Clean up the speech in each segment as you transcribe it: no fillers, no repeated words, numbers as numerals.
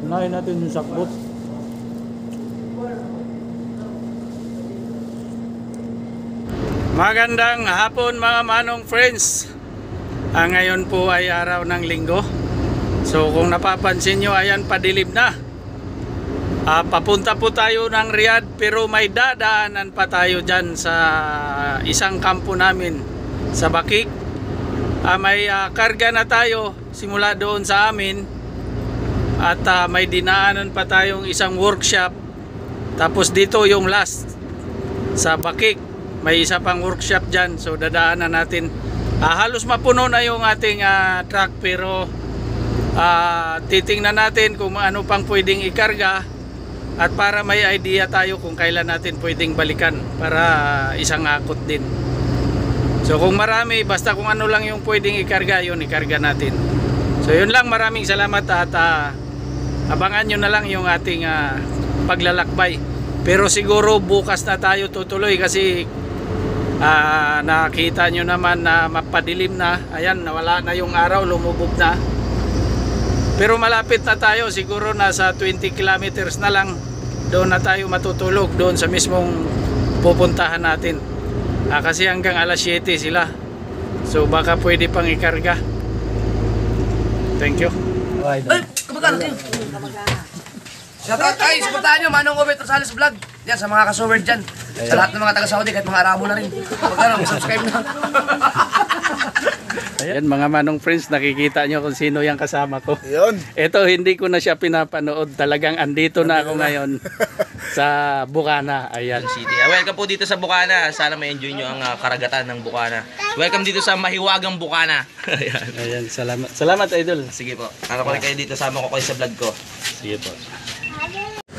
Unahin natin yung sakbot. Magandang hapon mga manong friends. Ngayon po ay araw ng linggo. So kung napapansin nyo, ayan, padilim na. Papunta po tayo ng Riyadh, pero may dadaanan pa tayo dyan sa isang kampo namin sa Bakik. May karga na tayo simula doon sa amin. At may dinaanan pa tayong isang workshop. Tapos dito yung last sa Bakik, may isa pang workshop dyan. So dadaanan natin. Halos mapuno na yung ating truck, pero titingnan natin kung ano pang pwedeng ikarga. At para may idea tayo kung kailan natin pwedeng balikan, para isang akot din. So kung marami, basta kung ano lang yung pwedeng ikarga, yun ikarga natin. So yun lang, maraming salamat at abangan nyo na lang yung ating paglalakbay. Pero siguro bukas na tayo tutuloy kasi nakita nyo naman na mapadilim na. Ayan, nawala na yung araw, lumubog na. Pero malapit na tayo, siguro nasa 20 kilometers na lang. Doon na tayo matutulog, doon sa mismong pupuntahan natin. Kasi hanggang alas 7 sila. So baka pwede pang ikarga. Thank you. Ay, kumagana kayo. Shoutout ay, supportahan nyo, Manong Obet Rosales Vlog. Yan, sa mga kasuwerd dyan. Sa lahat ng mga taga-Saudi, kahit mga Arabo na rin. Kumagana, subscribe na. Ayan mga manong friends, nakikita nyo kung sino yung kasama ko. Yun. Ito, hindi ko na siya pinapanood. Talagang andito na ako ngayon sa Bukana. Ayan. City. Welcome po dito sa Bukana. Sana ma-enjoy nyo ang karagatan ng Bukana. Welcome dito sa mahiwagang Bukana. Ayan. Ayan, salamat. Salamat, idol. Sige po. Ano ko kayo dito, sama ko kayo sa vlog ko. Sige po.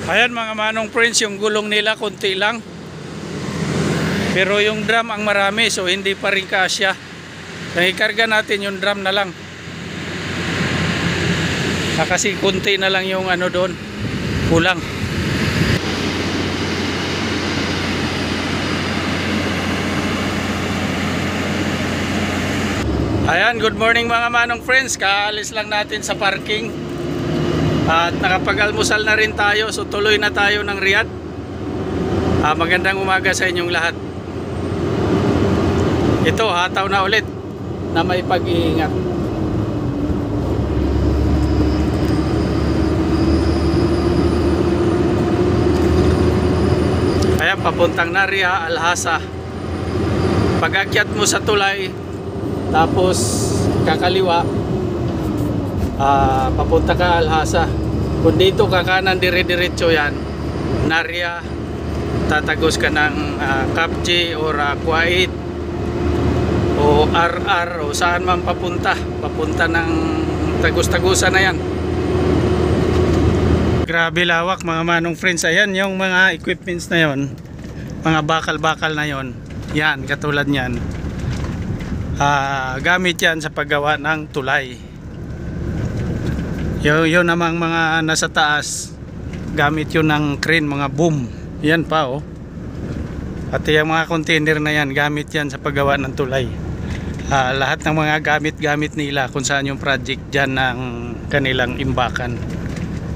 Ayan mga manong friends, yung gulong nila konti lang. Pero yung drum ang marami, so hindi pa rin kasya. Ikarga natin yung drum na lang. Kasi konti na lang yung ano doon, kulang. Ayan, good morning mga manong friends. Kaalis lang natin sa parking. At nakapag-almusal na rin tayo. So tuloy na tayo ng Riyadh. Magandang umaga sa inyong lahat. Ito, hataw na ulit na may pag-iingat. Ayan, papuntang Naria, Al-Hasa. Pag-akyat mo sa tulay, tapos kakaliwa, papunta ka Al-Hasa. Kung dito ka kanan, dire-diretso yan, Naria, tatagos ka ng Kapji or Kuwait o RR o saan man papunta ng tagos-tagusan na yan. Grabe lawak mga manong friends. Ayan yung mga equipments na yon, mga bakal-bakal na yon, yan katulad nyan. Gamit yan sa paggawa ng tulay. Yun namang mga nasa taas, gamit yun ng crane, mga boom. Yan pa oh. At yung mga container na yan, gamit yan sa paggawa ng tulay. Lahat ng mga gamit nila kung saan yung project dyan ng kanilang imbakan.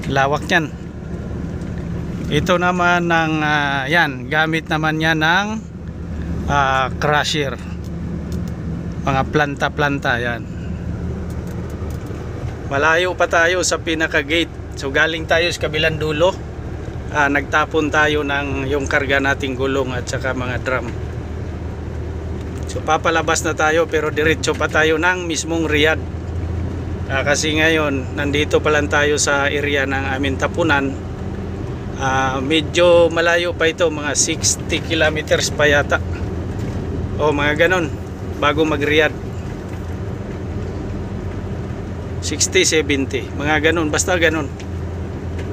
Lawak yan. Ito naman ng yan, gamit naman yan ng crusher, mga planta-planta yan. Malayo pa tayo sa pinaka gate. So galing tayo sa kabilang dulo. Nagtapon tayo ng yung karga nating gulong at saka mga drum. So papalabas na tayo, pero diretso pa tayo ng mismong Riyadh. Kasi ngayon nandito pa lang tayo sa area ng aming tapunan. Medyo malayo pa ito, mga 60 kilometers pa yata o mga ganon bago mag Riyadh. 60-70, mga ganon, basta ganon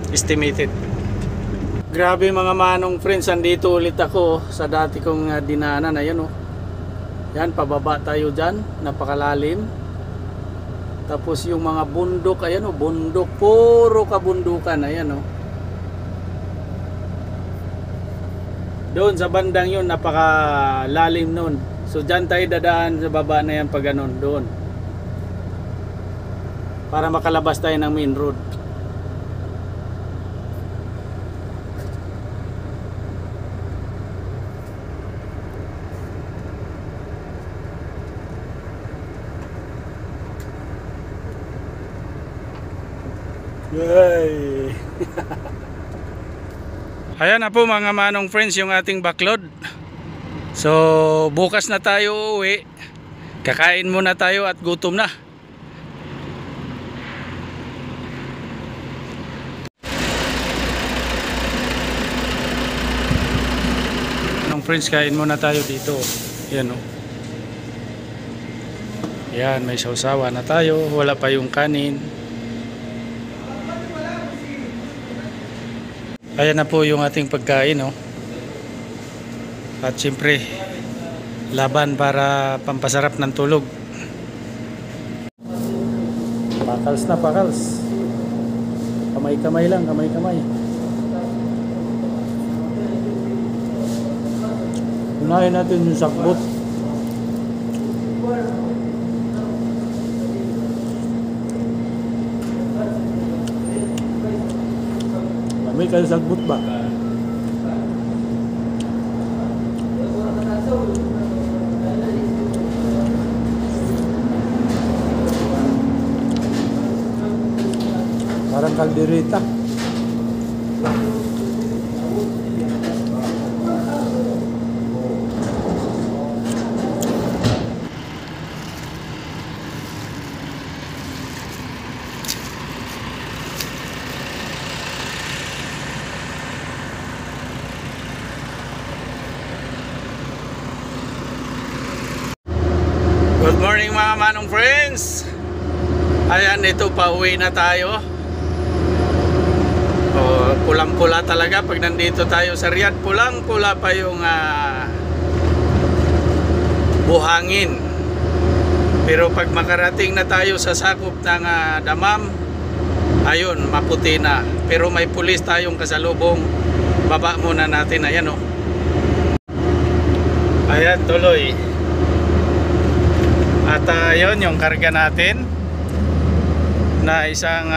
estimated. Grabe mga manong friends, andito ulit ako sa dati kong dinaanan. Ayan oh. Yan, pababa tayo dyan, napakalalim. Tapos yung mga bundok, ayan oh, bundok, puro kabundukan, ayan oh. Doon sa bandang yun, napakalalim nun. So dyan tayo dadaan sa baba na yan pag ganun, doon. Para makalabas tayo ng main road. Yay! Ayan na po mga manong friends yung ating backlog. So bukas na tayo uwi. Kakain muna tayo at gutom na. Manong friends, kain muna tayo dito. Yan o. Yan, may sausawa na tayo. Wala pa yung kanin. Ayan na po yung ating pagkain, no? At siyempre, laban para pampasarap ng tulog. Pakals na, pakals. Kamay-kamay lang, kamay-kamay. Unahin natin yung sakbot. May kayo sagbot ba? Parang kaldereta. Good morning mga manong friends. Ayan, ito pa uwi na tayo. Pulang-pula talaga pag nandito tayo sa Riyadh. Pulang-pula pa yung buhangin. Pero pag makarating na tayo sa sakop ng Damam, ayun, maputi na. Pero may pulis tayong kasalubong. Baba muna natin. Ayan o. Ayan, tuloy. At yun yung karga natin na isang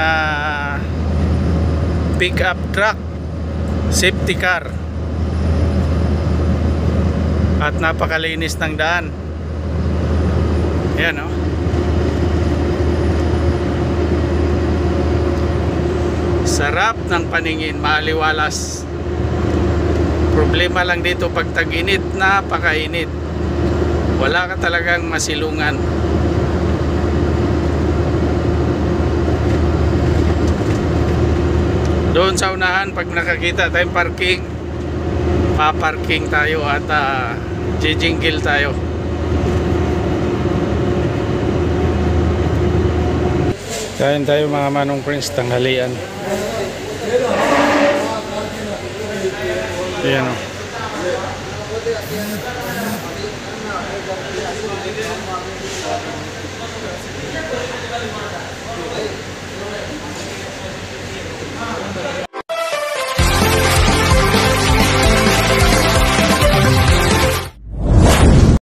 pick up truck, safety car, at napakalinis ng daan. Ayan o. Sarap ng paningin, maaliwalas. Problema lang dito pag tag-init, napakainit. Wala ka talagang masilungan. Doon sa unahan, pag nakakita tayong parking, paparking tayo at jijinggil tayo. Kain tayo mga manong friends, tanghalian. Ayan o.